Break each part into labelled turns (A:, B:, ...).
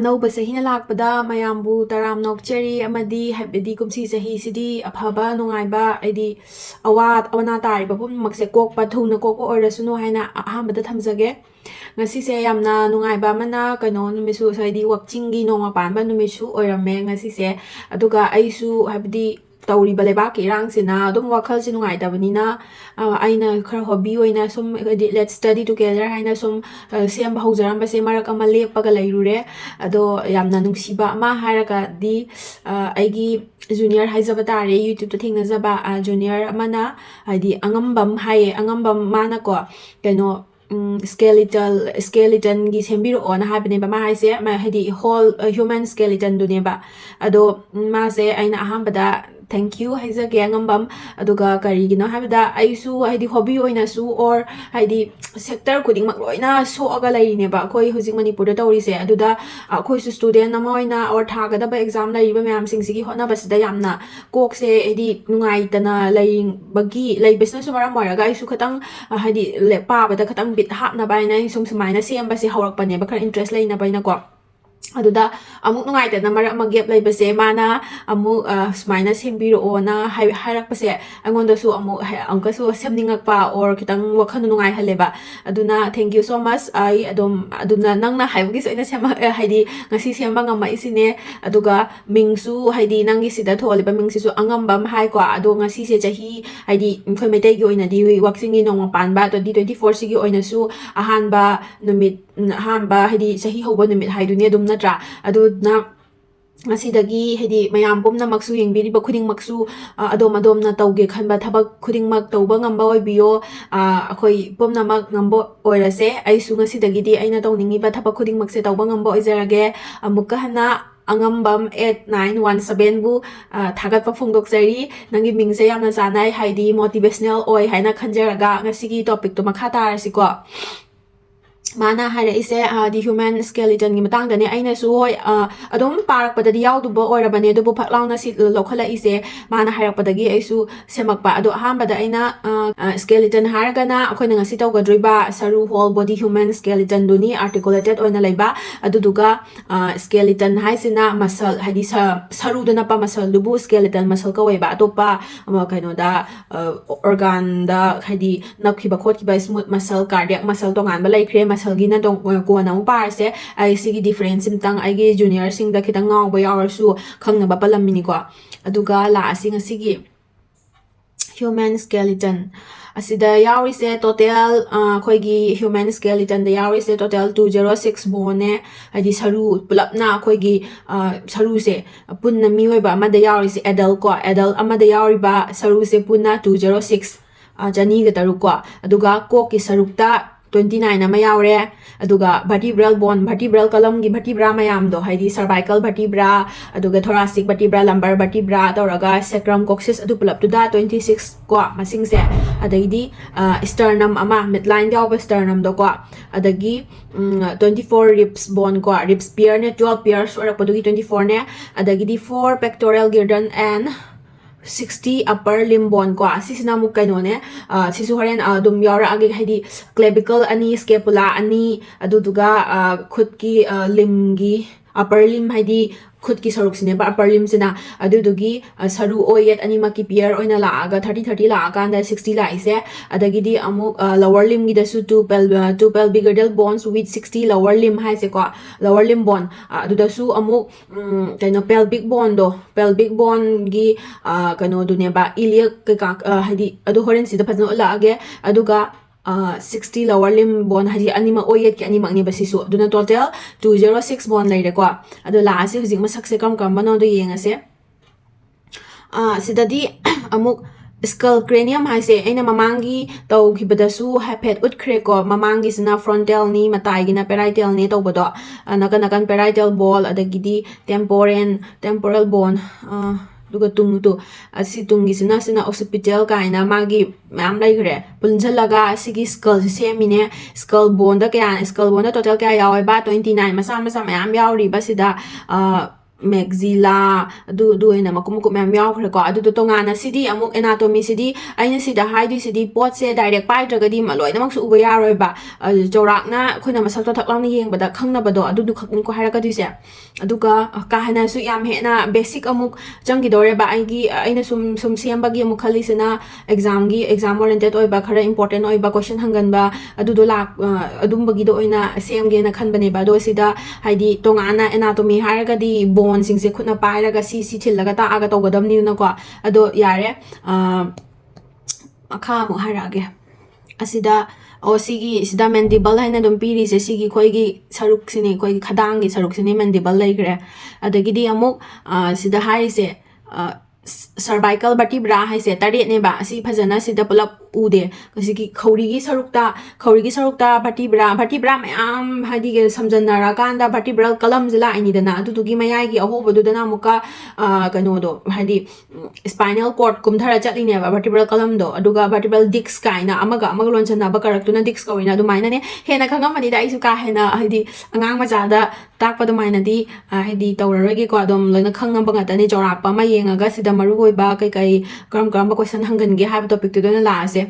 A: ꯑꯅꯧꯕ ꯆꯍꯤꯅ ꯂꯥꯛꯄꯗ ꯃꯌꯥꯝꯕꯨ ꯇꯔꯥꯝ ꯅꯣꯛꯆꯔꯤ ꯑꯃꯗꯤ ꯍꯥꯏꯕꯗꯤ ꯀꯨꯝꯁꯤ ꯆꯍꯤꯁꯤꯗꯤ ꯑꯐꯕ ꯅꯨꯡꯉꯥꯏꯕ ꯍꯥꯏꯗꯤ ꯑꯅꯥ ꯇꯥꯔꯤꯕ ꯄꯨꯝꯅꯃꯛꯁꯦ ꯀꯣꯛꯄ ꯊꯨꯅ ꯀꯣꯛꯄ ꯑꯣꯏꯔꯁꯅꯨ ꯍꯥꯏꯅ ꯑꯍꯥꯟꯕꯗ ꯊꯝꯖꯒꯦ ꯉꯁꯤꯁꯦ ꯌꯥꯝꯅ ꯅꯨꯡꯉꯥꯏꯕ ꯑꯃꯅ ꯀꯩꯅꯣ ꯅꯨꯃꯤꯠꯁꯨ ꯍꯥꯏꯗꯤ ꯋꯥꯛꯆꯤꯡꯒꯤ ꯅꯣꯡꯃ ꯄꯥꯟꯕ ꯅꯨꯃꯤꯠꯁꯨ ꯑꯣꯏꯔꯝꯃꯦ ꯉꯁꯤꯁꯦ ꯑꯗꯨꯒ ꯑꯩꯁꯨ ꯍꯥꯏꯕꯗꯤ ꯇꯧꯔꯤꯕ ꯂꯩꯕꯥꯛꯀꯤ ꯏꯔꯥꯡꯁꯤꯅ ꯑꯗꯨꯝ ꯋꯥꯈꯜꯁꯦ ꯅꯨꯡꯉꯥꯏꯇꯕꯅꯤना ꯑꯩꯅ ꯈꯔ ꯍꯣꯕꯤ ꯑꯣꯏꯅ ꯁꯨꯝ ꯍꯥꯏꯗꯤ ꯂꯦꯠꯁ ꯁ꯭ꯇꯗꯤ ꯇꯨꯒꯦꯗꯔ ꯍꯥꯏꯅ ꯁꯨꯝ ꯁꯦꯝꯕ ꯍꯧꯖꯔꯝꯕꯁꯦ ꯃꯔꯛ ꯑꯃ ꯂꯦꯞꯄꯒ ꯂꯩꯔꯨꯔꯦ ꯑꯗꯣ ꯌꯥꯝꯅ ꯅꯨꯡꯁꯤꯕ ꯑꯃ ꯍꯥꯏꯔꯒꯗꯤ ꯑꯩꯒꯤ ꯖꯨꯅꯤꯌꯔ ꯍꯥꯏꯖꯕ ꯇꯥꯔꯦ ꯌꯨꯇ꯭ꯌꯨꯕꯇ ꯊꯦꯡꯅꯖꯕ ꯖꯨꯅꯤꯌꯔ ꯑꯃꯅ ꯍꯥꯏꯗꯤ ꯑꯉꯝꯕꯝ ꯍꯥꯏꯌꯦ ꯑꯉꯝꯕꯝ ꯃꯥꯅꯀꯣ ꯀꯩꯅꯣ ꯁ꯭ꯀꯦꯂꯤꯇꯟꯒꯤ ꯁꯦꯝꯕꯤꯔꯛꯑꯣꯅ ꯍꯥꯏꯕꯅꯦꯕ ꯃꯥ ꯍꯥꯏꯁꯦ ꯍꯥꯏꯗꯤ ꯍꯣꯜ ꯍ꯭ꯌꯨꯃꯦꯟ ꯁ꯭ꯀꯦꯂꯤꯇꯟꯗꯨꯅꯦꯕ ꯑꯗꯣ ꯃꯥꯁꯦ ꯑꯩꯅ ꯑꯍꯥꯟꯕꯗ ꯊꯦꯡꯛ ꯌꯨ ꯍꯥꯏꯖꯒꯦ ꯑꯉꯝꯕꯝ ꯑꯗꯨꯒ ꯀꯔꯤꯒꯤꯅꯣ ꯍꯥꯏꯕꯗ ꯑꯩꯁꯨ ꯍꯥꯏꯗꯤ ꯍꯣꯕꯤ ꯑꯣꯏꯅꯁꯨ ꯑꯣꯔ ꯍꯥꯏꯗꯤ ꯁꯦꯛꯇꯔ ꯈꯨꯗꯤꯡꯃꯛ ꯂꯣꯏꯅ ꯁꯣꯛꯑꯒ ꯂꯩꯔꯤꯅꯦꯕ ꯑꯩꯈꯣꯏ ꯍꯧꯖꯤꯛ ꯃꯅꯤꯄꯨꯔꯗ ꯇꯧꯔꯤꯁꯦ ꯑꯗꯨꯗ ꯑꯩꯈꯣꯏꯁꯨ ꯁ꯭ꯇꯨꯗꯦꯟ ꯑꯃ ꯑꯣꯏꯅ ꯑꯣꯔ ꯊꯥꯒꯗꯕ ꯑꯦꯛꯖꯥꯝ ꯂꯩꯔꯤꯕ ꯃꯌꯥꯝꯁꯤꯡꯁꯤꯒꯤ ꯍꯣꯠꯅꯕꯁꯤꯗ ꯌꯥꯝꯅ ꯀꯣꯛꯁꯦ ꯍꯥꯏꯗꯤ ꯅꯨꯡꯉꯥꯏꯇꯅ ꯂꯩꯕꯁꯤꯅꯁꯨ ꯃꯔꯝ ꯑꯣꯏꯔꯒ ꯑꯩꯁꯨ ꯈꯤꯇꯪ ꯍꯥꯏꯗꯤ ꯄꯥꯕꯗ ꯈꯤꯇꯪ ꯕꯤꯠ ꯍꯥꯞꯅꯕ ꯍꯥꯏꯅ ꯑꯩ ꯁꯨꯃꯥꯏꯅ ꯁꯦꯝꯕꯁꯦ ꯍꯧꯔꯛꯄꯅꯦꯕ ꯈꯔ ꯏꯟꯇꯔꯦꯁ ꯂꯩꯅꯕ ꯑꯩꯅꯀꯣ ꯑꯗꯨꯗ ꯑꯃꯨꯛ ꯅꯨꯡꯉꯥꯏꯇꯅ ꯃꯔꯛ ꯑꯃ ꯒꯦꯞ ꯂꯩꯕꯁꯦ ꯃꯥꯅ ꯑꯃꯨꯛ ꯁꯨꯃꯥꯏꯅ ꯁꯦꯝꯕꯤꯔꯛꯑꯣꯅ ꯍꯥꯏꯔꯛꯄꯁꯦ ꯑꯩꯉꯣꯟꯗꯁꯨ ꯑꯃꯨꯛꯀꯁꯨ ꯁꯦꯝꯅꯤꯡꯉꯛꯄ ꯑꯣꯔ ꯈꯤꯇꯪ ꯋꯥꯈꯜꯗꯣ ꯅꯨꯡꯉꯥꯏꯍꯜꯂꯦꯕ ꯑꯗꯨꯅ ꯊꯦꯡꯛ ꯌꯨ ꯁꯣ ꯃꯆ ꯑꯩ ꯑꯗꯨꯅ ꯅꯪꯅ ꯍꯥꯏꯕꯒꯤꯁꯨ ꯑꯩꯅ ꯍꯥꯏꯗꯤ ꯉꯁꯤ ꯁꯦꯝꯕ ꯉꯝꯃꯛꯏꯁꯤꯅꯦ ꯑꯗꯨꯒ ꯃꯤꯡꯁꯨ ꯍꯥꯏꯗꯤ ꯅꯪꯒꯤ ꯁꯤꯗ ꯊꯣꯜꯂꯤꯕ ꯃꯤꯡꯁꯤꯁꯨ ꯑꯉꯝꯕꯝ ꯍꯥꯏꯀꯣ ꯑꯗꯣ ꯉꯁꯤꯁꯦ ꯆꯍꯤ ꯍꯥꯏꯗꯤ ꯑꯩꯈꯣꯏ ꯃꯩꯇꯩꯒꯤ ꯑꯣꯏꯅꯗꯤ ꯋꯥꯛꯆꯤꯡꯒꯤ ꯅꯣꯡꯃ ꯄꯥꯟꯕ 2024ꯁꯤꯒꯤ ꯑꯣꯏꯅꯁꯨ ꯑꯍꯥꯟꯕ ꯅꯨꯃꯤꯠ ꯑꯍꯥꯟꯕ ꯍꯥꯏꯗꯤ ꯆꯍꯤ ꯍꯧꯕ ꯅꯨꯃꯤꯠ ꯍꯥꯏꯗꯨꯅꯤ ꯑꯗꯨꯝ ꯅꯠꯇ꯭ꯔꯥ ꯑꯗꯨꯅ ꯉꯁꯤꯗꯒꯤ ꯍꯥꯏꯗꯤ ꯃꯌꯥꯝ ꯄꯨꯝꯅꯃꯛꯁꯨ ꯌꯦꯡꯕꯤꯔꯤꯕ ꯈꯨꯗꯤꯡꯃꯛꯁꯨ ꯑꯗꯣꯝꯅ ꯇꯧꯒꯦ ꯈꯟꯕ ꯊꯕꯛ ꯈꯨꯗꯤꯡꯃꯛ ꯇꯧꯕ ꯉꯝꯕ ꯑꯣꯏꯕꯤꯌꯣ ꯑꯩꯈꯣই ꯄꯨꯝꯅꯃꯛ ꯉꯝꯕ ꯑꯣꯏꯔꯁꯦ ꯑꯩꯁꯨ ꯉꯁꯤꯗꯒꯤꯗꯤ ꯑꯩꯅ ꯇꯧꯅꯤꯡꯉꯤꯕ ꯊꯕꯛ ꯈꯨꯗꯤꯡꯃꯛꯁꯦ ꯇꯧꯕ ꯉꯝꯕ ꯑꯣꯏꯖꯔꯒꯦ ꯑꯃꯨꯛꯀ ꯍꯟꯅ ꯑꯉꯝꯕꯝ 8917ꯕꯨ ꯊꯥꯒꯠꯄ ꯐꯣꯡꯗꯣꯛꯆꯔꯤ ꯅꯪꯒꯤ ꯃꯤꯡꯁꯦ ꯌꯥꯝꯅ ꯆꯥꯟꯅꯩ ꯍꯥꯏꯗꯤ ꯃꯣꯇꯤꯚꯦꯁꯅꯦꯜ ꯑꯣꯏ ꯍꯥꯏꯅ ꯈꯟꯖꯔꯒ ꯉꯁꯤꯒꯤ ꯇꯣꯄꯤꯛꯇꯣ ꯃꯈꯥ ꯇꯥꯔꯁꯤꯀꯣ ꯃꯥꯅ ꯍꯥꯏꯔꯛꯏꯁꯦ ꯗꯤ ꯍ꯭ꯌꯨꯃꯦꯟ ꯁ꯭ꯀꯦꯂꯤꯇꯟꯒꯤ ꯃꯇꯥꯡꯗꯅꯦ ꯑꯩꯅꯁꯨ ꯍꯣꯏ ꯑꯗꯨꯝ ꯄꯥꯔꯛꯄꯗꯗꯤ ꯌꯥꯎꯗꯕ ꯑꯣꯏꯔꯕꯅꯦ ꯑꯗꯨꯕꯨ ꯐꯛ ꯂꯥꯎꯅ ꯂꯧꯈꯠꯂꯛꯏꯁꯦ ꯃꯥꯅ ꯍꯥꯏꯔꯛꯄꯗꯒꯤ ꯑꯩꯁꯨ ꯁꯦꯝꯃꯛꯄ ꯑꯗꯣ ꯑꯍꯥꯟꯕꯗ ꯑꯩꯅ ꯁ꯭ꯀꯦꯂꯤꯇꯟ ꯍꯥꯏꯔꯒꯅ ꯑꯩꯈꯣꯏꯅ ꯉꯁꯤ ꯇꯧꯒꯗꯣꯔꯤꯕ ꯁꯔꯨ ꯍꯣꯜ ꯕꯣꯗꯤ ꯍ꯭ꯌꯨꯃꯦꯟ ꯁ꯭ꯀꯦꯂꯤꯇꯟꯗꯨꯅꯤ ꯑꯥꯔꯇꯤꯀꯨꯂꯦꯇꯦꯠ ꯑꯣꯏꯅ ꯂꯩꯕ ꯑꯗꯨꯗꯨꯒ ꯁ꯭ꯀꯦꯂꯤꯇꯟ ꯍꯥꯏꯁꯤꯅ ꯃꯁꯜ ꯍꯥꯏꯗꯤ ꯁꯔꯨꯗ ꯅꯞꯄ ꯃꯁꯜꯗꯨꯕꯨ ꯁ꯭ꯀꯦꯂꯤꯇꯟ ꯃꯁꯜ ꯀꯧꯋꯦꯕ ꯑꯇꯣꯞꯄ ꯀꯩꯅꯣꯗ ꯑꯣꯔꯒꯥꯟꯗ ꯍꯥꯏꯗꯤ ꯅꯞꯈꯤꯕ ꯈꯣꯠꯈꯤꯕ ꯁ꯭ꯃꯨꯠ ꯃꯁꯜ ꯀꯥꯔꯗꯤꯌꯥꯛ ꯃꯁꯜ ꯇꯣꯉꯥꯟꯕ ꯂꯩꯈ꯭ꯔꯦ ꯃꯁꯜꯒꯤꯅ ꯀꯣꯟꯅ ꯑꯃꯨꯛ ꯄꯥꯔꯁꯦ ꯑꯩ ꯁꯤꯒꯤ ꯗꯤꯐ꯭ꯔꯦꯟꯁ ꯑꯃꯇꯪ ꯑꯩꯒꯤ ꯖꯨꯅꯤꯌꯔꯁꯤꯡꯗ ꯈꯤꯇꯪ ꯉꯥꯎꯕ ꯌꯥꯎꯔꯁꯨ ꯈꯪꯅꯕ ꯄꯜꯂꯝꯃꯤꯅꯤꯀꯣ ꯑꯗꯨꯒ ꯂꯥꯛꯑꯁꯤ ꯉꯁꯤꯒꯤ ꯍ꯭ꯌꯨꯃꯦꯟ ꯁ꯭ꯀꯦꯂꯤꯇꯟ ꯑꯁꯤꯗ ꯌꯥꯎꯔꯤꯁꯦ ꯇꯣꯇꯦꯜ ꯑꯩꯈꯣꯏꯒꯤ ꯍ꯭ꯌꯨꯃꯦꯟ ꯁ꯭ꯀꯦꯂꯤꯇꯟꯗ ꯌꯥꯎꯔꯤꯁꯦ ꯇꯣꯇꯦꯜ 206 ꯕꯣꯟꯅꯦ ꯍꯥꯏꯗꯤ ꯁꯔꯨ ꯄꯨꯂꯞꯅ ꯑꯩꯈꯣꯏꯒꯤ ꯁꯔꯨꯁꯦ ꯄꯨꯟꯅ ꯃꯤꯑꯣꯏꯕ ꯑꯃꯗ ꯌꯥꯎꯔꯤꯁꯦ ꯑꯦꯗꯜ ꯑꯃꯗ ꯌꯥꯎꯔꯤꯕ ꯁꯔꯨꯁꯦ ꯄꯨꯟꯅ 206 103 ꯀꯣ ꯑꯗꯨꯒ ꯀꯣꯛꯀꯤ ꯁꯔꯨꯛꯇ 29 ꯑꯃ ꯌꯥꯎꯔꯦ ꯑꯗꯨꯒ vertebral bone vertebral columnꯒꯤ vertebra ꯃꯌꯥꯝꯗꯣ ꯍꯥꯏꯗꯤ cervical vertebra ꯑꯗꯨꯒ thoracic vertebra lumbar vertebra ꯇꯧꯔꯒ sacrum coccyx ꯑꯗꯨ ꯄꯨꯂꯞꯇꯨꯗ 26 ꯀꯣ ꯃꯁꯤꯡꯁꯦ ꯑꯗꯩꯗꯤ sternum ꯑꯃ midline ꯌꯥꯎꯕ sternumꯗꯣ ꯀꯣ ꯑꯗꯒꯤ 24 ribs bone ꯀꯣ ribs pair ꯅꯦ 12 pairs ꯑꯣꯏꯔꯛꯄꯗꯨꯒꯤ 24 ꯅꯦ ꯑꯗꯒꯤꯗꯤ 4 pectoral girdle and 60 upper limb bone ko asisina amuk kainone sisu horen adum yaurage haidi clavicle ani scapula ani aduduga khutki limgi upper limb haidi khutki saruk sine ba upper limb sina adudugi saru oyet ani maki pair oina laaga 30 laaga anda 60 laise adagidi amuk lower limb gi dasu two pelvic girdle bones with 60 lower limb haise ko lower limb bone adudasu amuk kaino pelvic bone gi kaino duneba iliac ka haidi adu horen sida phajna laage aduga 60 lower limb bone haji anima oyet ki anima ni basisu aduna total 206 bone leire ko adu la ase hujik masakse kam no do yengase sidadi amuk skull cranium haise aina mamangi tawkhibadasu hafet utkhre ko mamangi sina frontal ni matai gina parietal ni tawbodo nakan parietal ball adagidi temporal bone duga tungtu asi tungisina sina occipital kaina magi mam laigre punjalaga asigi skull semine skull bone da kya skull bone da total kya yawe ba 29 masa mam yauri basida maxilla du ina makum makum mem yaw khre ko adu to tongana sidi amuk anatomy sidi aina sida haidu sidi pot se direct pai dragadi maloi namak su uba yaroi ba jorak na khoina masak to thak lawni yeng bada khangna bado adu du khakni ko haira ka du se aduga ka hana su yam he na basic amuk jangi dore ba aigi aina sum sem bagi amuk khali sena exam oriented oi ba khara important oi ba question hangan ba adu do lak adum bagi do oina sem ge na khan bane ba do sida haidi tongana anatomy haira ka di bone sing se khutna paira ga si thillaga ta aga to godam ni na ko ado yare akha mu harage asida o sigi sida mandible haina dum piri se sigi khoi gi saruk sini khoi gi khadang gi saruk sini mandible leigre adagi di amuk sida hai se cervical vertebra hai se tare ne ba si phajana sida pulap ude kasigi khori gi sarukta vertebra mayam hadi ge samjanara kanda vertebral column jila ini dana adu dugi mayai gi aho bodu dana muka kano do hadi spinal cord kumthara chatli ne ba vertebral column do aduga vertebral disc kaina amaga lonchana ba karaktu na disc kawina adu maina ne hena khangam mani da isu ka hena hadi angang maja da tak pa do maina di hadi tawrage ko adom loina khangam ba ngata ni jorak pa ma yengaga sida maru goi ba kai karam ba question hangan ge have topic to dona la ase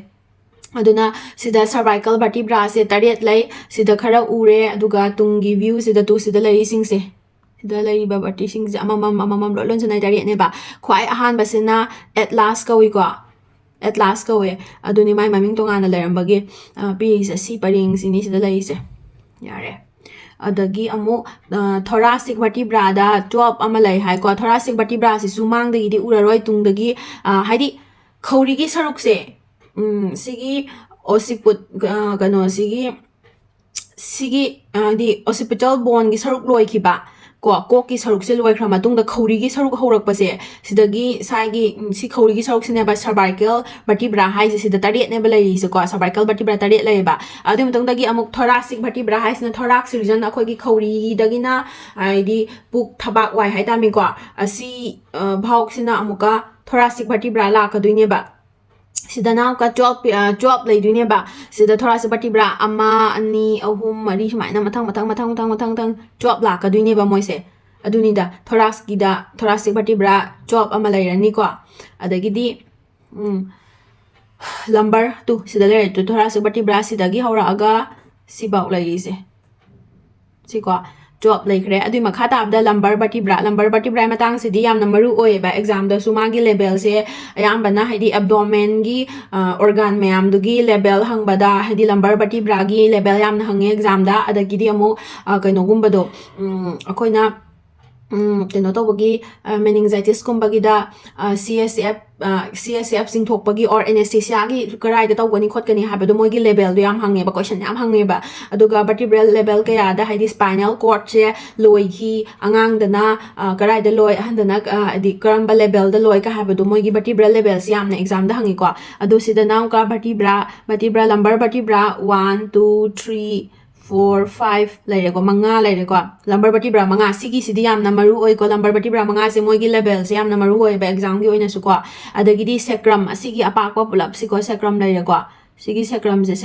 A: aduna sida cervical vertebra se tariat lai sida khara ure aduga tungi view sida tu sida lai sing se sida lai ba verti sing se amamam lon sanai tariat ne ba khwai ahan ba sina atlas ka wi ko atlas ka we aduni mai maming tongana leram bagi pi se si paring sini sida lai se yare adagi amu thoracic vertebra da 12 ama lai hai ko thoracic vertebra si sumang dagi di uraroi tung dagi haidi khori gi saruk se sigi occiput kano sigi di occipital bone gi saruk loi khiba ko ki saruk se loi khra matung da khori gi saruk horak pase sidagi sai gi si khori gi saruk sine ba cervical vertebra hai se sida tariat ne balai se ko cervical vertebra tariat lai ba adu matung dagi amuk thoracic vertebra hai sina thorax region akhoi gi khori dagi na ai di puk thabak wai hai ta mi ko asi bhauk sina amuka thoracic vertebra la ka duine ba sida now ka job lay duine ba sida thoracic vertebra ama ani ahum mari sumaina matang job la ka duine ba moise aduni da thoracic vertebra job ama lairani ko adagi di lumbar tu sida lay tu thoracic vertebra sida gi hora aga sibau lai se si ko job lay kre adui makha ta abda lumbar vertebra matang sidi yamna maru oi ba exam da suma gi level se ayam bana haidi abdomen gi organ mayam du gi level hang bada haidi lumbar vertebra gi level yamna hange exam da adagi di amu kaino gumba do akoina keno to bagi meningitis kumbagi da CSF sing thok bagi or anesthesia gi karai da tawgani khotgani habado mogi level do yam hange ba question yam hange ba aduga vertebral level kaya da haidi spinal cord che loi hi angang dana karai da loi handana di karamba level da loi ka habado mogi vertebral level si yamna exam da hangi ko adu sida naw ka vertebra lumbar vertebra 1 2 3 4 5 laire ko manga laire ko lumbar vertebra manga sigi sidi yamna maru oi ko lumbar vertebra manga se moigi level se yamna maru oi ba exam gi oina su ko adagi di sacrum asigi apakwa pulap si ko sacrum laire ko sigi sacrum se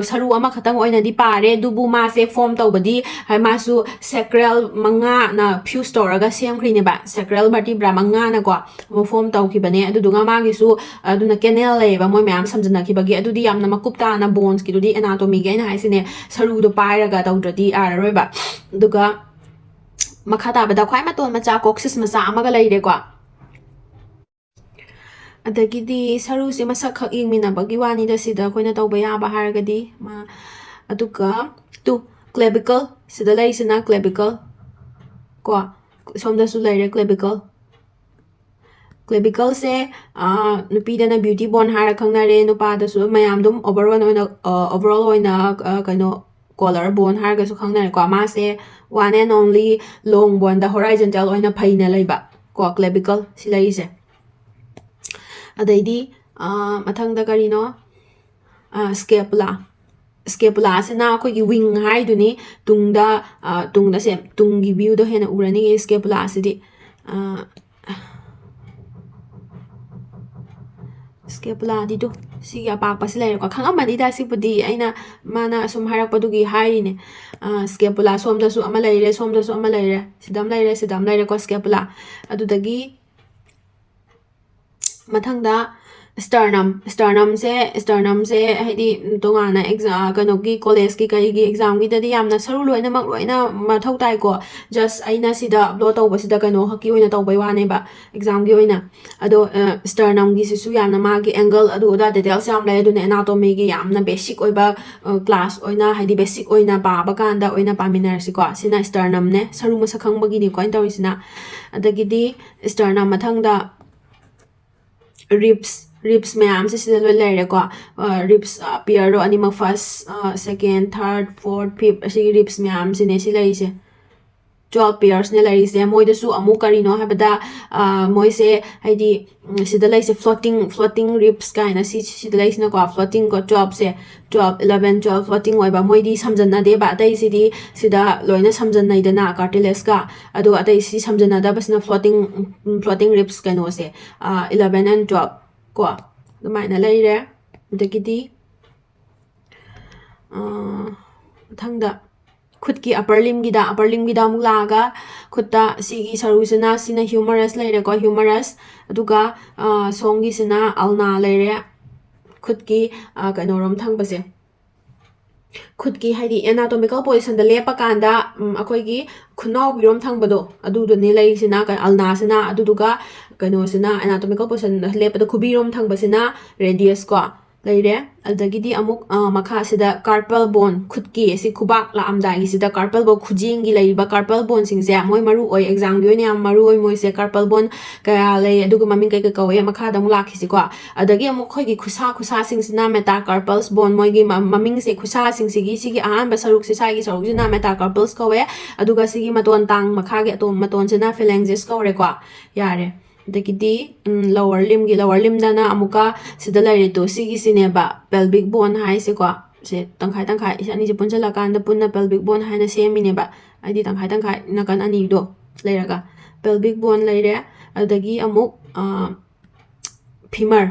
A: saru ama khatang oina di pare dubu ma se form tawbadi hai ma su sacral manga na fuse toraga sem khri ne ba sacral vertebra manga na ko mo form taw ki bane adu dunga ma gi su adu na canal le ba moi mayam samjana ki bagi adu di yamna makupta na bones ki du di anatomy ge na hai sine saru do pairaga tawdradi araroi ba duga makha ta bada khwai ma ton macha coccyx macha amaga leire ko adagi di saru se masak khak ing mina bagi wani da sida koina tawba ya ba haragadi ma aduga tu clavicle sida lai sina clavicle ko somda su laire clavicle se nupi da na beauty bone hara khangna re nupa da su mayam dum overall oina kaino collar bone haraga su khangna re ko ma se one and only long bone da horizontal oina phaina laiba ko clavicle si lai se adaidi mathangda karino scapula asina akhoi gi wing hai duni tungda se tungi view do hena urani scapula asidi scapula didu sigi apakpasi leire ko khangamani da sibudi aina mana sum harakpadugi hairine scapula somdasu ama leire sidam leire ko scapula adudagi mathangda sternum se haidi tongana exam kanogi college ki kai gi exam gi dadi yamna saru loina mathau tai ko just aina sida upload tawba sida kano haki oina tawbai wane ba exam gi oina ado sternum gi sisu yamna ma gi angle adu da details yam lai aduna anatomy gi yamna basic oiba class oina haidi basic oina pa ba kanda oina paminar si ko sina sternum ne saru masakhang bagi ni ko intawisina adagi di sternum mathangda ribs mayam se sida lere ko ribs appear ro anima first second third fourth fifth asi ribs mayam sine si lai se 12 pairs ne lai se moi da su amu kari no habada moi se haidi sida lai se floating ribs kaina si sida lai sina ko floating ko 12 se 12 11 12 floating oi ba moi di samjanna de ba dai si di sida loina samjanna idana cartilage ka adu adai si samjanna da basna floating ribs kaino se 11 and 12 ko dumaina leire dagidi thangda khut ki upper limb gida mulaga khutta sigi sarusina sina humerus leire ko humerus aduga songi sina ulna leire khut ki kanorom thangbase khut ki haidi anatomical position da lepa kanda akoi gi khunau birom thangbado adu do ne lai sina ka ulna sina aduduga kano sina anatomical position lepa da khubirom thangbasina radius ko leire adagidi amuk makha sida carpal bone khutki si khubak la amdai sida carpal bone khujing gi leiba carpal bone sing se moi maru oi exam gi ne am maru oi moi se carpal bone kaya lei aduga maming kai ka kawe makha da mu lakhi si ko adagi amuk khoi gi khusa sing sina metacarpal bone moi gi maming se khusa sing sigi ahan ba saruk si sai gi saruk jina metacarpal kawe aduga sigi maton tang makha gi atom maton sina phalanges kawe ko yare dagidi lower limb dana amuka sida lari to sigi sineba pelvic bone hai se ko se tangkhai ani je punjala kan da punna pelvic bone hai na semine ba adi tangkhai nakan ani do leiraga pelvic bone leire adagi amuk femur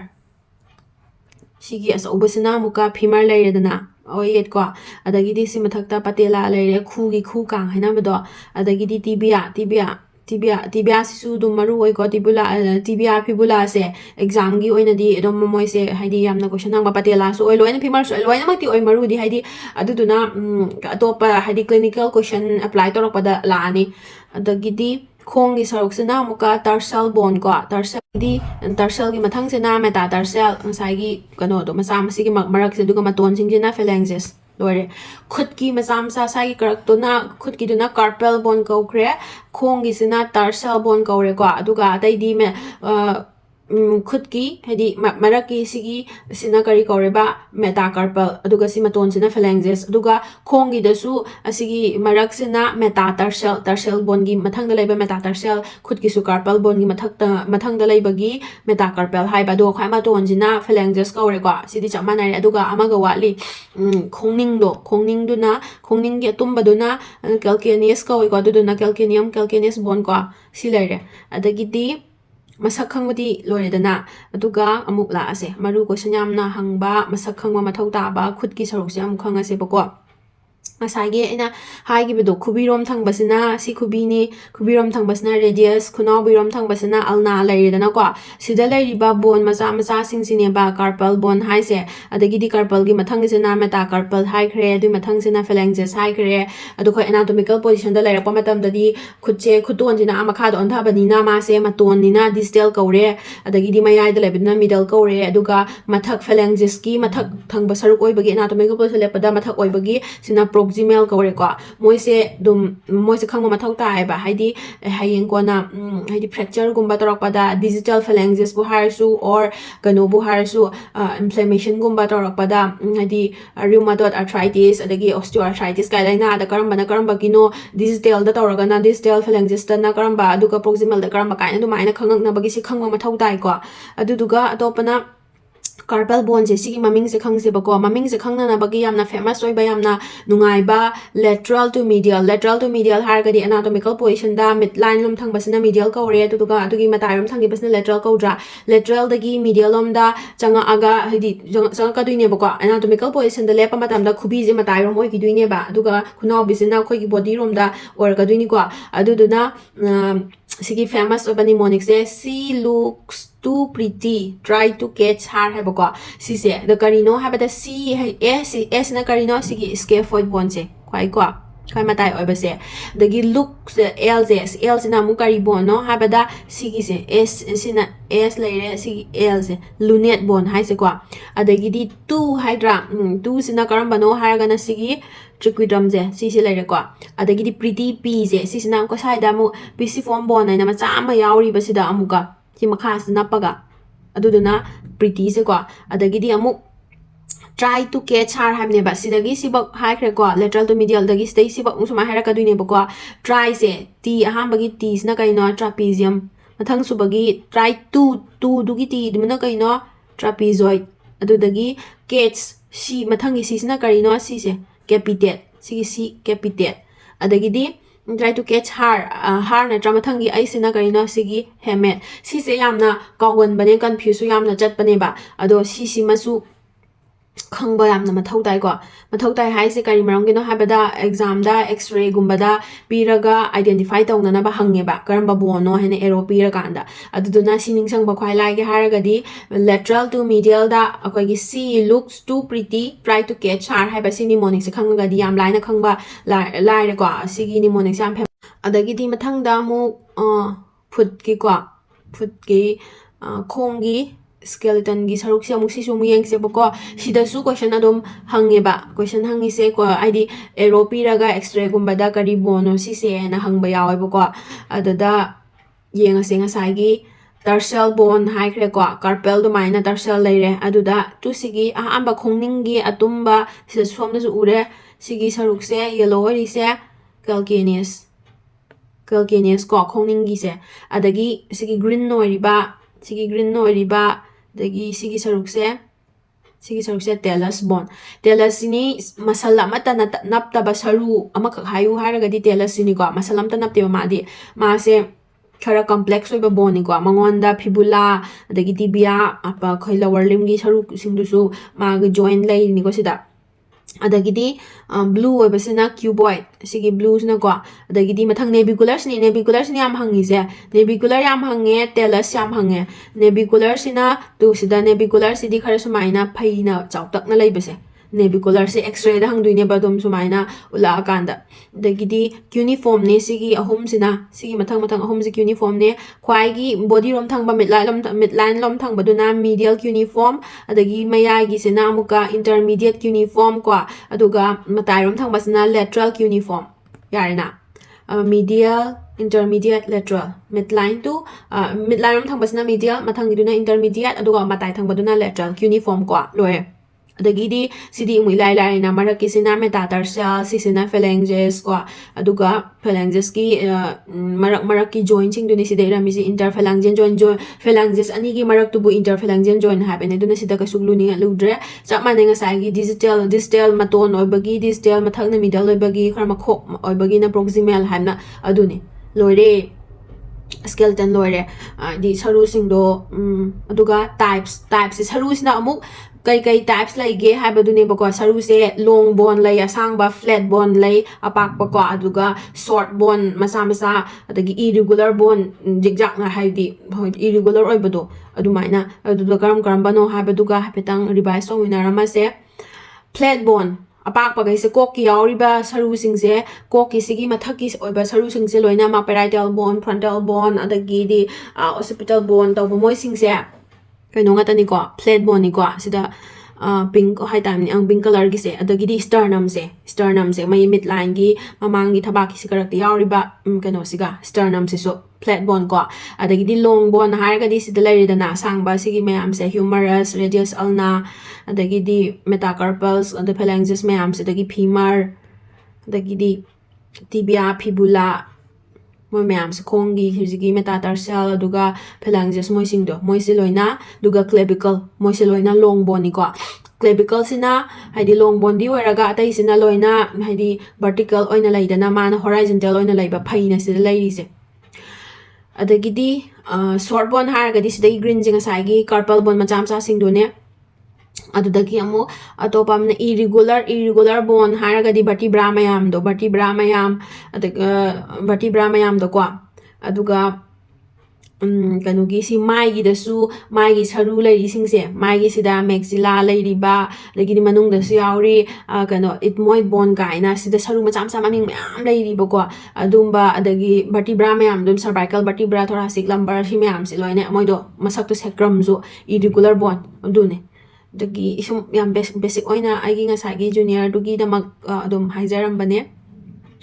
A: sigi asa ubasina amuka femur leire dana oiyet ko adagi di si mathakta patela leire khu kang haina bado adagi di tibia sisu dum maru oi ko tibia fibula se exam gi oina di dom moi se haidi yamna question hang ba patela so oi loina femur so loina makti oi maru di haidi aduduna atopa haidi clinical question apply torok pada la ani adagi di khong gi saruk sina muka tarsal bone ko tarsal gi mathang sina metatarsal ngasai gi kano do masa masi gi marak se duga maton sing jina phalanges lore khut ki masam sa gi karak to na khut ki duna carpal bone ko kre khong gi sina tarsal bone ko re ko aduga dai di me khut ki hedi maraki sigi sina kari ko re ba metacarpal aduga si maton sina phalanges aduga khong gi dasu asigi marak sina metatarsal bone gi mathang da laiba metatarsal khut ki su carpal bone gi mathang da laiba gi metacarpal hai ba do khai ma ton jina phalanges ko re ko sidi chamana re aduga amaga wali khongning gi tumba duna calcaneus ko ko duna calcaneus bone ko silare adagi di masak khangbadi loredana aduga amuk la ase maru question yamna hangba masak khangba mathau ta ba khut ki saruk se amuk khanga se bako asage ina haigi bedo khubirom thangbasina si khubirom thangbasina radius khunau birom thangbasina ulna leiredana ko sida leiriba bone macha sing sine ba carpal bone hai se adagi di carpal gi mathang sina metacarpal hai khre du mathang sina phalanges hai khre adu khoi anatomical position da leirakpa matam da di khuton jina amakha da ontha bani na ma se maton ni na distal kaure adagi di mayai da lebina middle kaure aduga mathak phalanges ki mathak thangba saruk oi bagi anatomical position lepada mathak oi bagi sina proximal kaure ko moise khangma mathau ta ai ba haidi hayeng ko na haidi fracture gumba torokpada digital phalanges bu harsu or kano bu harsu inflammation gumba torokpada haidi rheumatoid arthritis adagi osteoarthritis kai laina da karamba kino digital da torogana digital phalanges da na karamba aduga proximal da karamba kai na du maina khangak na bagi si khangma mathau tai ko aduduga atopana carpal bone se sigi maming se khang se bako maming se khang na bagi yamna famous oi ba yamna nungai ba lateral to medial har ga di anatomical position da midline lom thang basina medial ka ore tu ga atu gi matai rom thang gi basina lateral ka udra lateral da gi medial lom da changa aga hidi changa ka duine bako anatomical position da lepa matam da khubi je matai rom oi gi duine ba adu ga khunau bisina khoi gi body rom da or ga duini ko adu duna sigi famous oi ba mnemonic se she looks too pretty try to catch her hai bako si se the karino ha ba da c s na karino sigi scaphoid bone se khoi ko kai matai oi ba se dagi look se l sina mu kari bone no ha ba da sigi se s sina s leire sigi l se lunate bone hai se ko adagi di 2 hydra 2 sina karamba no har ga na sigi triquetrum je si leire ko adagi di pretty p je si sina ko sai da mu pisiform bone na ma cha ma yauri ba sida amuka si makha sina paga aduduna pretty se ko adagi di amu try to catch her hamne ba sidagi sibak hai kre ko lateral to medial dagi stay sibak suma hera ka duine ba ko try se t aham bagi t sna kai no trapezium mathang su bagi try to dugi t dumna kai no trapezoid adudagi catch si mathang gi si sna kai no si se capitate si capitate adagi di try to catch her na drama thangi ai sina kai no sigi hemet si se yamna kawan bane confuse yamna chat bane ba ado si masu khangba yamna mathau dai ko mathau dai hai se kari marang gino habada exam da x-ray gumba da piraga identify tawna na ba hange ba karamba bono hene ero pira kanda aduduna sining sang ba khwai lai ge haraga di lateral to medial da akoi gi c looks too pretty try to catch her hai ba si mnemonic se khanga di yam lai na khangba lai re ko sigi mnemonic sam adagi di mathang da mu foot ki khong gi skeleton gi saruk se amu si su mu yeng se bako sida su question adom hange ba question hangi se ko id ero piraga x-ray gumba da kari bono si se na hangba yawe bako adada yenga se nga sai gi tarsal bone hai kre ko carpal do maina tarsal leire aduda tu sigi amba khongning gi atumba se som da su ure sigi saruk se yellow ri se calcaneus ko khongning gi se adagi sigi green no ri ba dagi sigi saruk se talus bone talus ni masala mata napta ba saru amak hayu haraga di talus ni ko masalam ta napte ma di ma se khara complex oi ba bone ko mangonda fibula dagi tibia apa khoi lower limb gi saru sing du su ma ga joint lai ni ko sida adagidi blue oi basina cuboid sigi blues na ko adagidi mathang navicular ni am hangi se navicular yam hange talus yam hange navicular sina tu sida navicular sidi khara sumaina phaina chawtak na leibase navicular se x-ray da hangduine ba dom sumaina ula akanda dagidi cuneiform ne sigi ahum sina sigi mathang ahum si cuneiform ne khwai gi body rom thang ba midline lom thang ba duna medial cuneiform adagi maya gi sina amuka intermediate cuneiform ko aduga matai rom thang ba sina lateral cuneiform yarina medial intermediate lateral midline to midline rom thang ba sina medial mathang gi duna intermediate aduga matai thang ba duna lateral cuneiform ko loe adagidi sidi mu lai na maraki sina metatarsal sisina phalanges ko aduga phalanges ki marak ki joint sing duni sida rami si interphalangeal joint phalanges ani gi marak tu bu interphalangeal joint habene duna sida ka suglu ni ludre chap mane nga sai gi distal maton oibagi distal mathak na middle oibagi kharma khok oibagi na proximal hamna aduni loire skeleton loire di saru sing do aduga types saru sina amuk kai types lai ge haibadu ne bako saru se long bone lai asangba flat bone lai apak bako aduga short bone masa adagi irregular bone zigzag na haidi irregular oibado adumaina aduga karam bano haibaduga hapetang revise tawina rama se flat bone apak pagai se kok ki yauriba saru sing se kok ki sigi mathaki oiba saru sing se loina ma parietal bone frontal bone adagi di occipital bone tawbo moi sing se kaino nga tani ko flat bone ni ko sida pink hai time ni ang pink color gi se adagi di sternum se mai midline gi mamang gi thabak ki sikarak ti yauri ba kaino siga sternum se so flat bone ko adagi di long bone har ga di sida lai da na sang ba sigi mayam se humerus radius ulna adagi di metacarpals and the phalanges mayam se adagi femur adagi di tibia fibula moi mayam se khongi hujigi metatarsal aduga phalanges moi singdo moi se loina duga clavicle moi se loina long bone ni ko clavicle sina haidi long bone di weraga atai sina loina haidi vertical oina laidana mana horizontal oina laiba phaina se lairi se adagidi short bone haragadi sidai green jinga saigi carpal bone macha macha singdone adudagi amu atopamna irregular bone haragadi vertebra mayam do ko aduga kanogi si mai da su mai gi saru lai sing se mai gi sida maxilla lai riba lagi manung da su yauri kano ethmoid bone gaina sida saru macha macha maming mayam lai riba ko adumba adagi vertebra mayam dum cervical vertebra thoracic lumbar si mayam si loine moido masak to sacrum zo irregular bone adune dagi isum yam basic oina aigi ngasagi junior dugi damak dum haijaram bane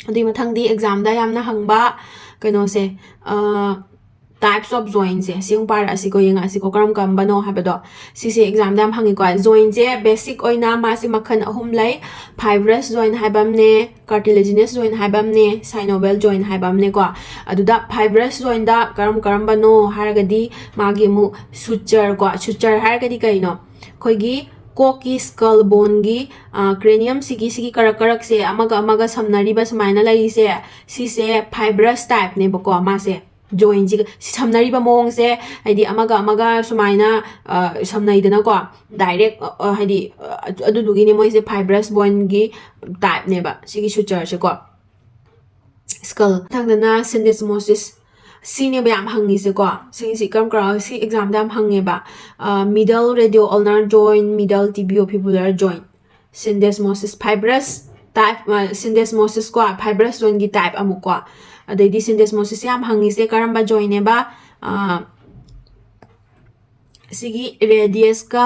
A: adi mathang di exam da yamna hangba kano se types of joints se sing par asiko yenga asiko karam kam bano habado sisi exam dam hangi ko joint je basic oina ma si makhan ahum lai fibrous joint haibam ne cartilaginous joint haibam ne synovial joint haibam ne ko aduda fibrous joint da karam bano haragadi magi mu suture haragadi kaino khoigi koki skull bone gi cranium sigi karak se amaga samnari bas maina lai se si se fibrous type ne bako ma se joint ji samnari ba mong se haidi amaga sumaina samnai dana ko direct haidi adudugi ne moi se fibrous bone gi type ne ba sigi suture se ko skull thangdana syndesmosis sine ba yam hangi se ko si kam kra si exam dam hangi ba middle radio ulnar joint middle tibiofibular joint syndesmosis fibrous type syndesmosis ko fibrous joint gi type amu ko adai syndesmosis yam hangi se karamba joint ne ba sigi radius ka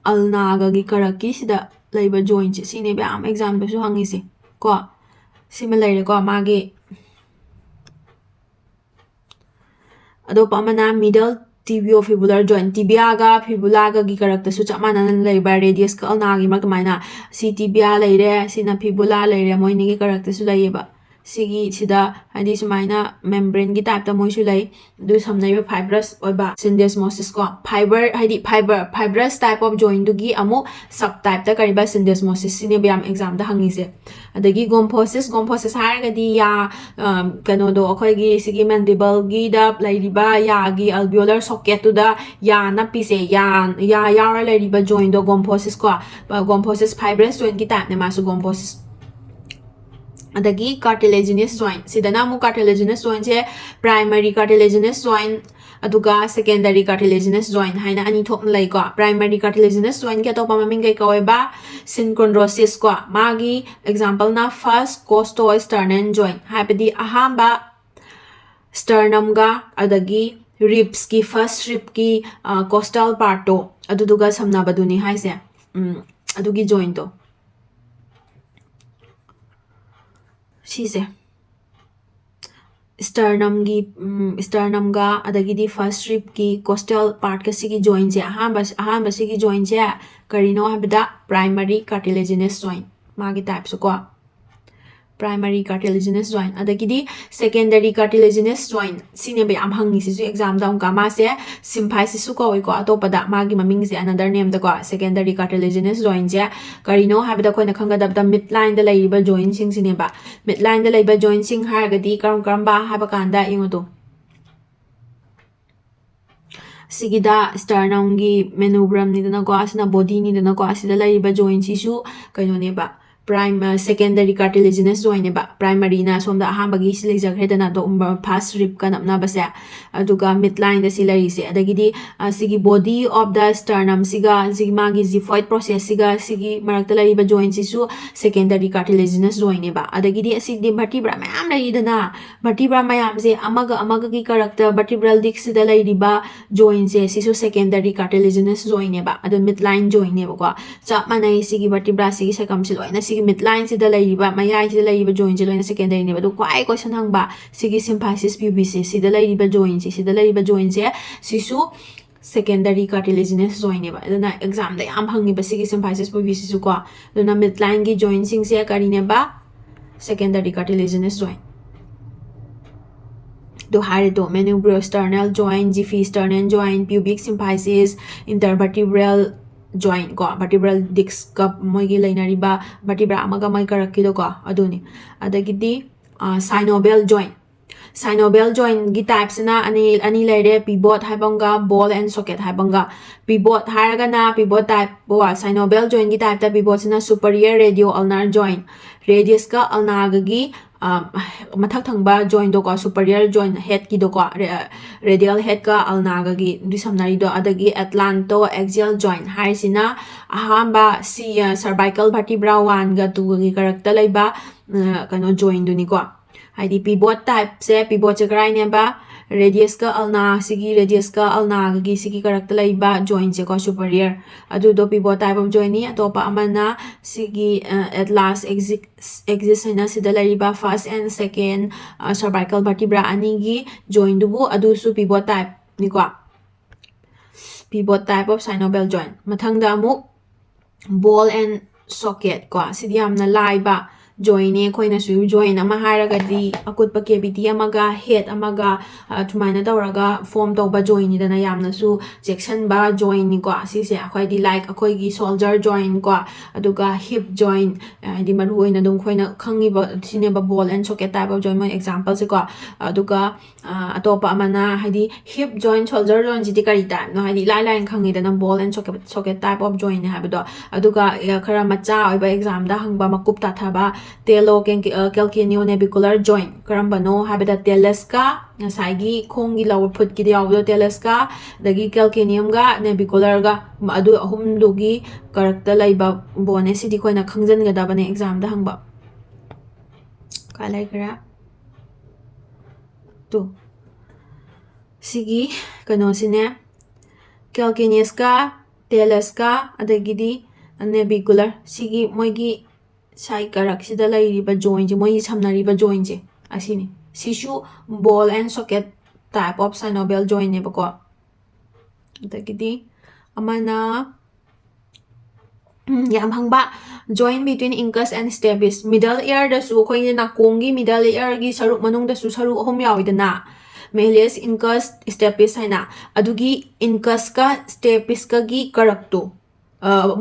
A: ulna ga gi karaki sida laiba joint sine ba yam exam ba su hangi se ko similar ko magi ado pamana middle tibiofibular joint tibia ga fibula ga gi karakta su chamana nan leiba radius ka na gi mak maina si tibia leire sina fibula leire moini gi karakta su leiba sigi sida hadi sumaina membrane gi type ta moi su lei du samnai ba fibrous oiba syndesmosis ko fibrous type of joint du gi amu subtype ta kariba syndesmosis sine biam exam da hangi se adagi gomposis harga di ya kano do akhoi gi sigi mandible gi da lairiba ya gi alveolar socket tu da ya na pise ya yara lairiba joint do gomposis ko gomposis fibrous joint gi type ne masu gomposis adagi cartilaginous joint sidana mu cartilaginous joint je primary cartilaginous joint aduga secondary cartilaginous joint haina ani thok lai ko primary cartilaginous joint ke to pamaming kai ko ba synchondrosis ko magi example na first costosternal joint haipadi ahamba sternum ga adagi ribs ki first rib ki costal part to aduduga samna baduni haise adugi joint to sise sternum ga adagidi first rib ki costal part ka sigi joint je ahamba sigi joint je karino habida primary cartilaginous joint magi type so ko primary cartilaginous joint adagidi secondary cartilaginous joint sine be am hangi sisu exam down ka ma se symphysis su ko ko atopada magi maming se another name da ko secondary cartilaginous joint je karino habida ko na khanga da midline da laiba joint sing sine ba midline da laiba joint sing hargadi karam ba haba kanda ingoto sigida sternum gi menubrum ni dana ko asina body ni dana ko asida laiba joint sisu kaino ne ba secondary cartilaginous joint ne ba primary na somda ahambagi silai jagreda do first rib kan apna base aduga midline da silai se adagidi sigi body of the sternum siga magi xiphoid process sigi marakta lai ba joint sisu secondary cartilaginous joint ne ba adagidi asigi vertebra mayam lai dana vertebra mayam se amaga gi character vertebral disc da lai riba joint se sisu secondary cartilaginous joint ne ba adu midline joint ne ba ko chap manai sigi vertebra sigi circumcision loina sigi midline sida laiba mayai sida laiba joint je loina secondary ne ba do kwai question hangba sigi symphysis pubis sida laiba joint je sisu secondary cartilaginous joint ne ba dana exam da yam hangi ba sigi symphysis pubis su ko dana midline gi joint sing se kari ne ba secondary cartilaginous joint do harido manubriosternal joint, giphisternal joint, pubic symphysis, intervertebral joint ko vertebral disc ka moigi lainariba vertebra amaga mai karakkido ko aduni adagidi synovial joint synovial joint gi types na ani laire pivot haibanga ball and socket haibanga pivot haragana pivot type wa synovial joint gi type ta pivot sina superior radio ulnar joint radius ka ulnar gi mathak thangba joint do ko superior joint head ki do ko radial head ka ulnar gi du samnari do adagi atlanto axial joint haisina ahamba si cervical vertebra 1 ga 2 gi karakta laiba kano joint du ni ko haidi pivot type se pivot che karai ne ba radius ka ulna sigi radius ka ulna gi sigi karakta laiba joint je ko superior adu do pivot type of joint ni atopa amana sigi at last exist ina sida laiba first and second cervical vertebra ani gi joint dubu adu su pivot type ni ko pivot type of synovial joint mathangda amuk ball and socket ko sidi amna laiba joint ne koina su joint ama haragadi akutpa cavity amaga head amaga thumaina tawraga form tawba joint ni dana yamna su section ba joint ni ko si se akhoi di like akhoi gi shoulder joint ko aduga hip joint di maru oina dum khoina khangi ba sine ba ball and socket type of joint mo example se ko aduga atopa amana hadi hip joint shoulder joint ji kari type no hadi line khangi dana ball and socket type of joint ne habado aduga khara macha oiba exam da hangba makup ta thaba calcaneonavicular joint karambano habida telesca nasagi khongi lower foot ki yawdo telesca dagi calcaneum ga navicular ga adu ahum dogi karakta laiba bone sidi koina khangjan ga dabane exam da hangba kalai kara to sigi kano sine calcaneus ka telesca adagidi navicular sigi moigi sai karak sida lairiba joint je moi samnariba joint je asini sisu ball and socket type of synovial joint ne bako dagidi amana yam hangba joint between incus and stapes middle ear da su khoi na kongi middle ear gi saruk manung da su saruk hom yawidana malleus incus stapes haina adugi incus ka stapes ka gi karakto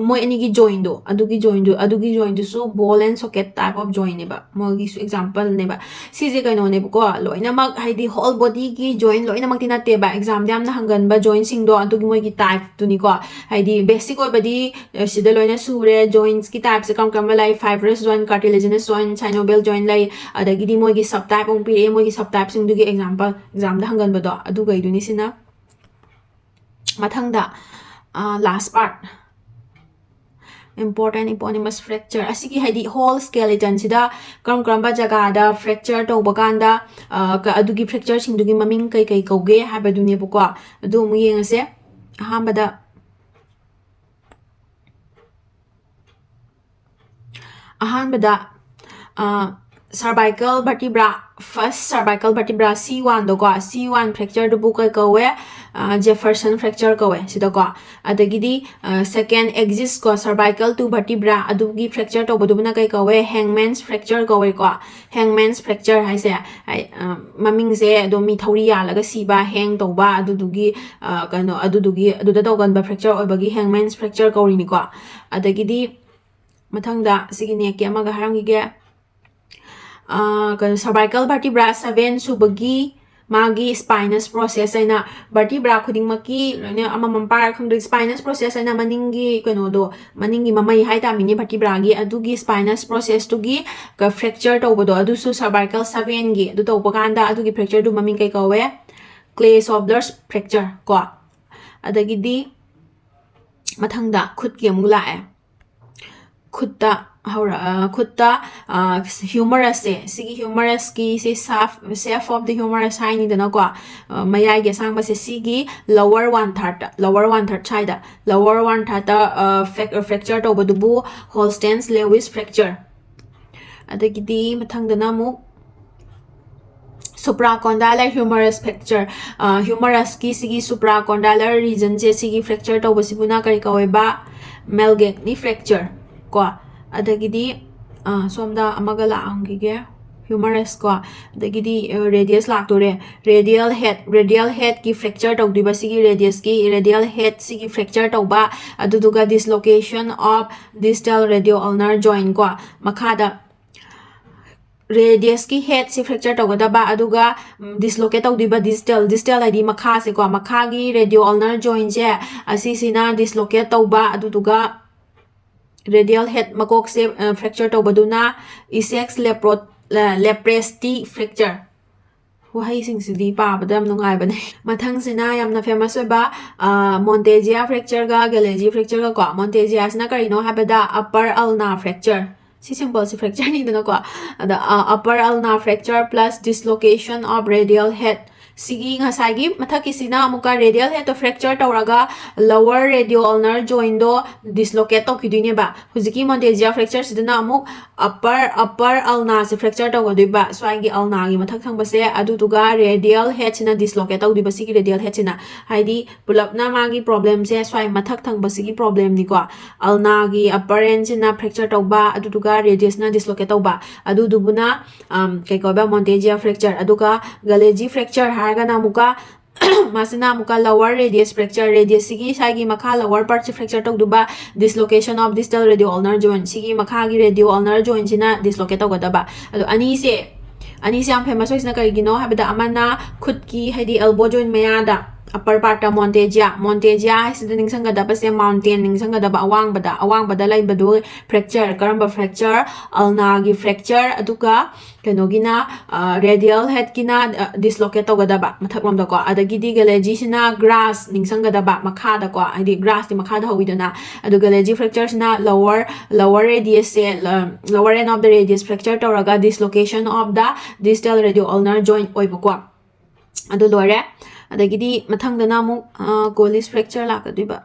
A: moi ani gi joint do adugi joint do so ball and socket type of joint ne ba mo gi example ne ba si je kaino ne ko loina mak haidi whole body gi joint loina mak tina te ba exam dam na hangan ba joint sing do adugi moi gi type tu ni ko haidi basic oi body sida loina sure joints ki type se kam lai fibrous joint cartilaginous joint synovial joint lai adagi di moi gi sub type ong pi moi gi sub type sing du gi example exam da hangan ba do adu gai du ni sina mathang da last part important eponymous fracture asigi haidi whole skeleton sida kram jaga da fracture to baganda ka adugi fracture sing dugi maming kai kauge habadu ne buko adu mu yengase ahambada cervical vertebra first cervical vertebra C1 do ko C1 fracture do bu kai kawe Jefferson fracture kawe sida ko adagidi second exists ko cervical 2 vertebra adugi fracture to bodu na kai kawe hangman's fracture kawe ko hangman's fracture haise maming se do mi thori ya laga siba hang to ba adudugi kano adudugi aduda to gan ba fracture obagi hangman's fracture kauri ni ko adagidi mathangda sigine ke amaga harangi ge cervical vertebra 7 subagi magi spinous process aina vertebra khuding maki loina amamam par khang spinous process aina maningi kano do maningi mamai hai ta mini vertebra gi adugi spinous process to gi ka fracture to bodo adu su cervical 7 gi adu to baganda adugi fracture du maming kai kawe Clay-Solder's fracture ko adagi di mathangda khut ki amuk lae khutta humerus sigi humerus ki si self of the humerus haini dana ko mayai ge sang ba se sigi lower one third side lower one third fracture to bodu Holstein's Lewis fracture adagi di mathang dana mu supracondylar humerus fracture humerus ki sigi supracondylar region je sigi fracture to bosibuna kari kawe ba Malgagny fracture ko adagidi somda amagala angige humerus ko adagidi radius laktore radial head ki fracture tawdiba sigi radial head sigi fracture tawba aduduga dislocation of distal radio-ulnar joint ko makhada radius ki head si fracture tawgadaba aduga dislocate tawdiba distal id makha se ko makha gi radio-ulnar joint je asisina dislocate tawba aduduga radial head makok se fracture tawbaduna issex lepresti fracture wahai sing sidi pa badam nungai bane mathang sina yamna famous ba Monteggia fracture ga Galeji fracture ga ko Monteggia sina karino habada upper ulnar fracture si simple si fracture ni dana ko the upper ulnar fracture plus dislocation of radial head sigi ngasagi mathaki sina amuka radial head to fracture tawraga lower radio-ulnar joint do dislocate tawkidine ba huziki Monteggia fracture sidana amuk upper ulnar se fracture tawgadiba swagi ulnar gi mathak thangba se adutuga radial head sina dislocate tawdiba sigi radial head sina haidi pulapna magi problem se swai mathak thangba sigi problem ni ko ulnar gi upper end sina fracture tawba adutuga radius na dislocate tawba adudubuna kai ko ba Monteggia fracture aduga Galeji fracture hargana muka masina muka lower radius fracture radius sigi sagi makha lower part si fracture tawduba dislocation of distal radio-ulnar joint sigi makha gi radio-ulnar joint sina dislocate tawgadaba adu ani se am famous hoisna karigino habida amana khutki haidi elbow joint mayada upper part Monteggia haisida ningsangadaba se mountain ningsangadaba awang bada laibadu fracture karamba fracture ulnar gi fracture aduga kanogina radial head kina dislocate tawgadaba mathaklomda ko adagidi Galeji sina grass ningsangadaba makhada ko adi grass ti makhada hawidana adu Galeji fracture sina lower radius se lower end of the radius fracture tawraga dislocation of the distal radio-ulnar joint oibako adu lore adagidi mathangdana amuk Colles fracture lakadiba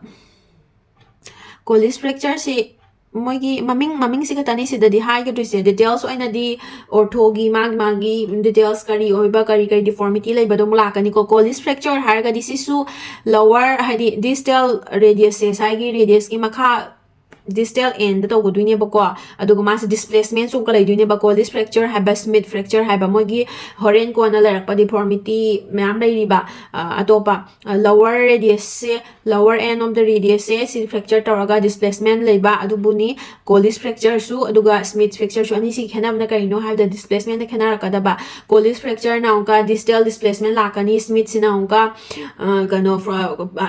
A: Colles fracture si moigi maming si katani si dadi hai gadrise details oina di orthogi magi details kari oiba kari deformity lai badom lakani ko Colles fracture harga disisu lower hadi distal radius se saigi radius ki makha distal end to goduine bako aduga mas displacement so kalai duine bako Colles fracture haba Smith fracture haba mogi horen ko na larak pa deformity myam lai riba atopa lower radius se lower end of the radius se si fracture tawraga displacement leiba adubuni Colles fracture su aduga Smith fracture su ani si khenam na karino habda displacement na khena rakadaba Colles fracture na unka distal displacement lakani Smith sina unka kano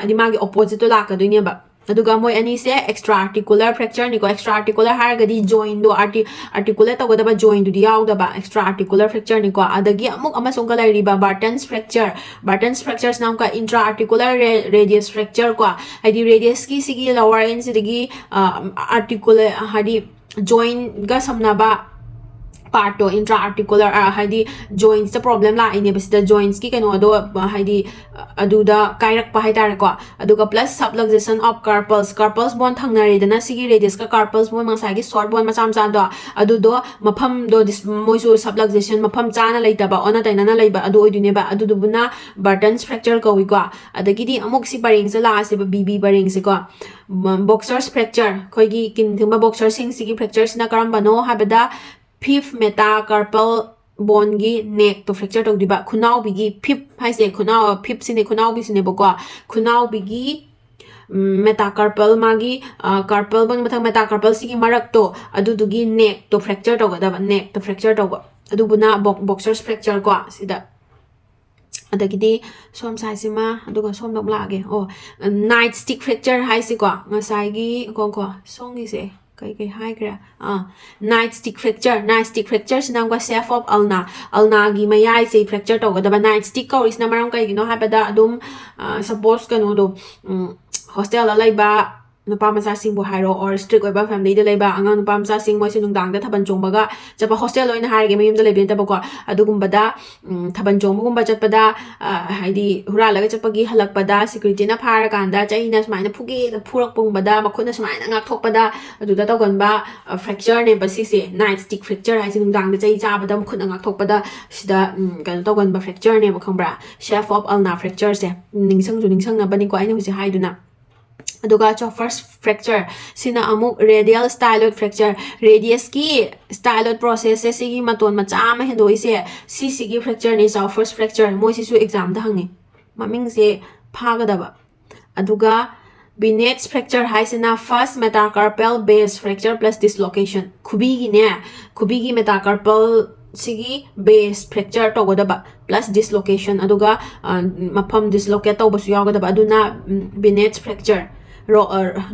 A: ani magi opposite to lakaduine ba aduga moi ani se extra articular fracture ni ko extra articular hargadi joint do articular tawgadaba joint du yaudaba extra articular fracture ni ko adagi amuk amasong kalai riba Barton's fracture nam ka intra articular radius fracture ko hadi radius ki sigi lower end sidigi articular hadi joint ga samnaba part to intra articular hadi joints the problem la ine basida joints ki kano do hadi aduda kairak pa haitar ko aduga plus subluxation of carpals bone thangnari dana sigi radius ka carpals bone masai gi short bone macham cha do adudo mafam do this moisu subluxation mafam chana leitaba ona taina na leiba adu oidune ba adudubuna Barton's fracture ko wi ko adagi di amuk si paring sa la se bb paring se ko boxer's fracture khoi gi kin thima boxer sing sigi fractures na karamba no habada fifth metacarpal bone gi neck to fracture tawdiba khunau bigi fifth haise khunau fifth sine khunau bi sine bako khunau bigi metacarpal magi carpal bone mathang metacarpal sigi marak to adudugi neck to fracture tawgadaba neck to fracture tawba adubuna boxer's fracture ko sida adagidi som saisima aduga som dok lage night stick fracture haise ko ngasai gi ko songi se kai hai kra night stick fracture sinamga self of ulna gi mayai se fracture tawgadaba night stick ko is namaram kai gino habada adum suppose kanu do hostel alaiba nupa masa sing bo hairo or strict oiba family de leba angang nupa masa sing moi sinung dang da thaban chongbaga chapa hostel oina harge mayum da lebin ta bako adugumbada thaban chongbugumba chatpada haidi huralaga chapagi halakpada security na phara kanda chaina smaina phuge da phurak pungbada makhuna smaina ngak thokpada aduda tawganba fracture ne basi se night stick fracture hai sinung dang da chai chabada makhuna ngak thokpada sida kan tawganba fracture ne bakhangbra chef of ulnar fracture se ningsang na bani ko aina husi haiduna aduga choppers fracture sina amuk radial styloid fracture radius ki styloid process se sigi maton macha ma hendoi se sigi fracture ni choppers fracture moi si su exam da hangi maming se phagadaba aduga Binet's fracture haisina first metacarpal base fracture plus dislocation khubi gi ne khubi gi metacarpal sigi base fracture togodaba plus dislocation aduga mafam dislocate tobasu yagodaba aduna Binet's fracture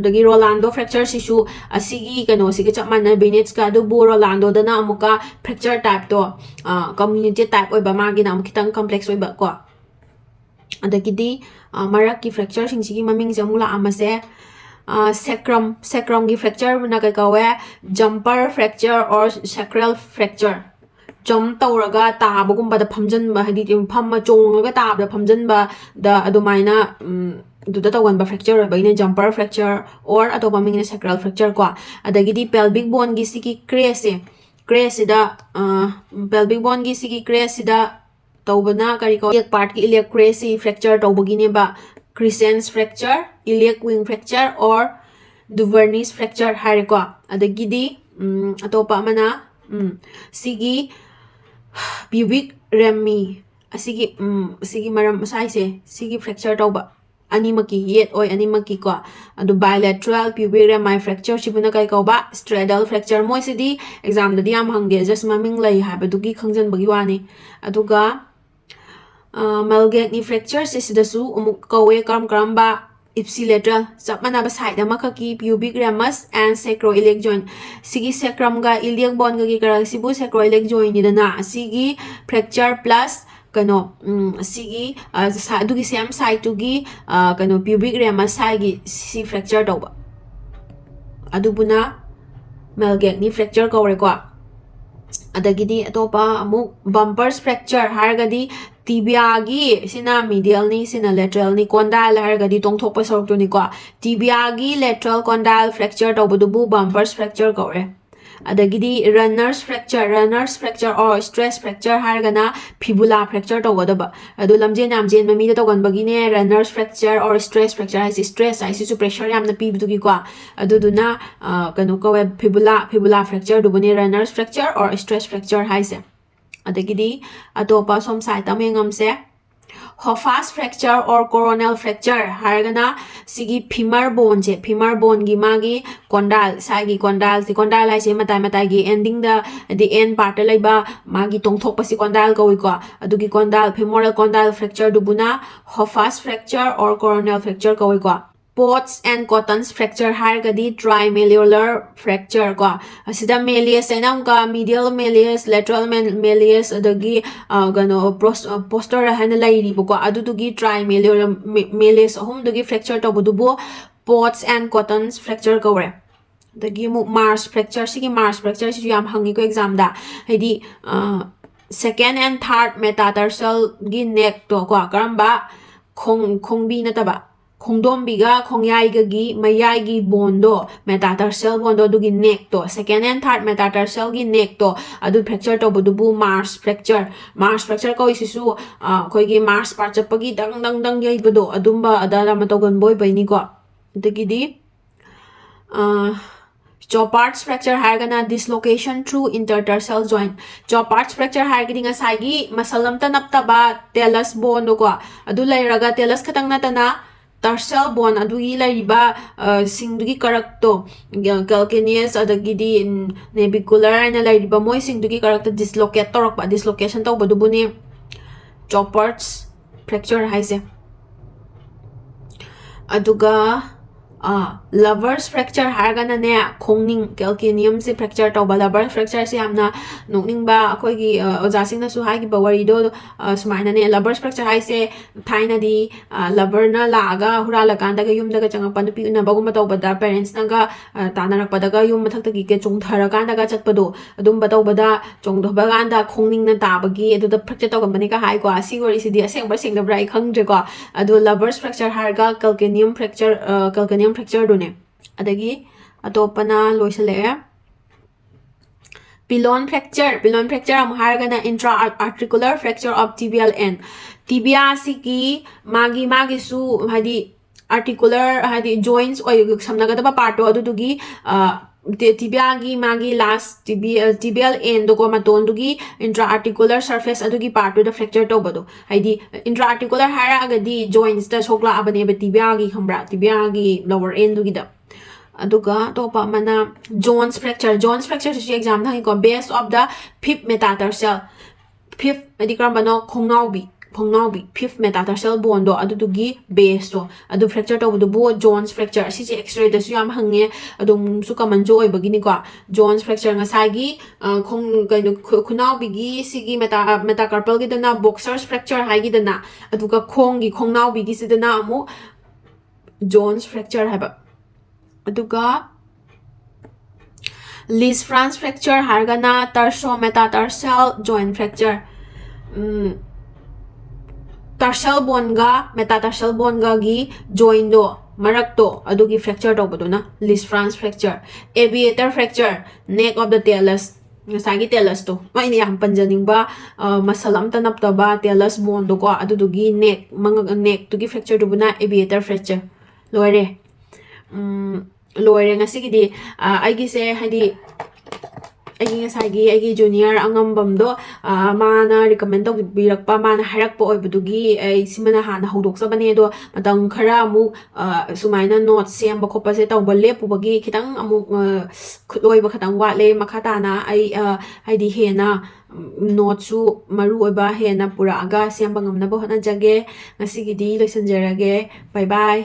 A: dagi Rolando fracture sisu asigi kano sigi chapmana Binet's ka adu bu Rolando dana amuka fracture type to community type oiba magi na kitang complex oiba ko adagidi marak ki fracture singsi maming jamula amase sacrum gi fracture na kai kawe jumper fracture or sacral fracture jump tawraga tabagumba da phamjan ba hadi phamma chongaga tabda phamjan ba da adumaina duda tawanba fracture ba ine jumper fracture or atoba mingine sacral fracture ko adagidi pelvic bone gi siki crease da pelvic bone gi siki crease da tawbana kari ko iliac part ki iliac crease fracture tawbagine ba crescens fracture iliac wing fracture or Duvernay's fracture hari ko adagidi atopa mana sigi pubic rami sigi maram saise sigi fracture tawba animaki yet oi animaki ko adu bilateral pubic rami fracture sibuna kai ko ba straddle fracture moi sidi exam da diam hangge just maming lai habadugi khangjan bagi wani aduga malgate ni fracture sidasu umuk kawe karam ba ipsilateral sapmana ba side amakaki pubic ramus and sacroiliac joint sigi sacrum ga iliac bone ga gi kara sibu sacroiliac joint ni dana sigi fracture plus kano sigi adugi same side to gi kano pubic ramus side gi si fracture tawba adubuna malgate ni fracture kawre ko adagidi atopa amuk bumpers fracture hargadi tibia gi sina medial ni sina lateral ni condyle hargadi tongthokpa sorok to ni ko tibia gi lateral condyle fracture tawbudubu bumpers fracture kawre adagidi runner's fracture or stress fracture hargana fibula fracture tawgodaba adu lamjen namjen mami da tawgon bagine runner's fracture or stress fracture haisi stress haisi su pressure yamna pibudugi ko aduduna kanu ko fibula fracture dubuni runner's fracture or stress fracture haise adagidi atopa som side amengamse Hoffa's fracture or coronal fracture hargana sigi femur bone gi magi condyle sagi condyle si condyle haise matai gi ending the end part laiba magi tongthokpa si condyle ko adugi condyle femoral condyle fracture dubuna Hoffa's fracture or coronal fracture ko Potts and Cotton's fracture hargadi trimalleolar fracture ko asida malleus enamka medial malleus lateral malleus adagi gano posterior hana lairi ko adudugi trimalleolar malleus dugi fracture tobudubo Potts and Cotton's fracture kawre dagi mu Mars fracture sigi Mars fracture si yam hangi ko exam da hedi second and third metatarsal gi neck to ko karamba khongbi nataba Khongdombiga khongyaiga gi mayai bondo metatarsal bondo dugi neck to second and third metatarsal gi neck to adu fracture to budubu Mars fracture ko isisu koi gi Mars part chapagi dang yai bodo adumba adala matogon boy baini ko dagidi Chopard's fracture hargana dislocation through intertarsal joint Chopard's fracture hargidi nga saigi masalam tanaptaba talus bone ko adu lairaga talus khatang natana tarsal bone adugi laiba singdugi karakto calcaneus adagidi navicular na laiba moi singdugi karakta dislocate torokpa dislocation to badubuni Chopard's fracture haise aduga lovers fracture hargana ne khongning calcaneum se fracture to lover fracture se amna nokning ba akoi gi ojasing na su hai gi bawari do sumaina ne lovers fracture hai se thaina di lover na laga hurala kanda ga yum daga changa pan pi na bagum to bada parents na ga tanarak pada ga yum mathak ta gi ke chung thara kanda ga chat pado adum ba to bada chung do ba ganda khongning na ta bagi edu da fracture to company ka hai ko asi wori si di aseng ba sing da brai khang je ko adu lovers fracture harga calcaneum fracture dune adagi atopana loisale pilon fracture am hargana intra articular fracture of tibial end tibia siki magi su hadi articular haidi joints oi samnagadaba part to adudugi tibia gi magi last tibial end ko maton dugi intra-articular surface adugi part to the fracture to bado haidi intra-articular hara agadi joints da sokla abane be tibia gi khambra tibia gi lower end dugi da aduga topa mana Jones fracture si exam thangi ko base of the fifth metatarsal fifth adi krambano khongnaubi fifth metatarsal bone do adudugi base to adu fracture to bu bo Jones fracture si x-ray da su yam hange adum su common jo oibagi ni ko Jones fracture nga sagi khong kaino khunaubi gi sigi metacarpal gi dana boxers fracture hai gi dana aduga khongnaubi gi sidana amu Jones fracture haba aduga Lis France fracture hargana tarso-metatarsal joint fracture tarsal bone ga metatarsal bone ga gi joint do marak to adugi fracture to baduna Lis France fracture aviator fracture neck of the talus ngasagi talus to mai ni am panjaning ba masal am tanap ta ba talus bone do ko adudugi neck neck to gi fracture to buna aviator fracture loire loire ngasigidi aigi se hadi aigi ngasagi aigi junior angambam do mana recommend to birakpa mana harakpa oibudugi ai simana hana hodoksobane do matang khara amu sumaina note semba khopa se tawba lepubagi khitang amu khloiba khatang watle makhata na ai haidi hena note su maru oiba hena pura aga semba ngamna bo hana jage ngasigidi loisanjarage bye bye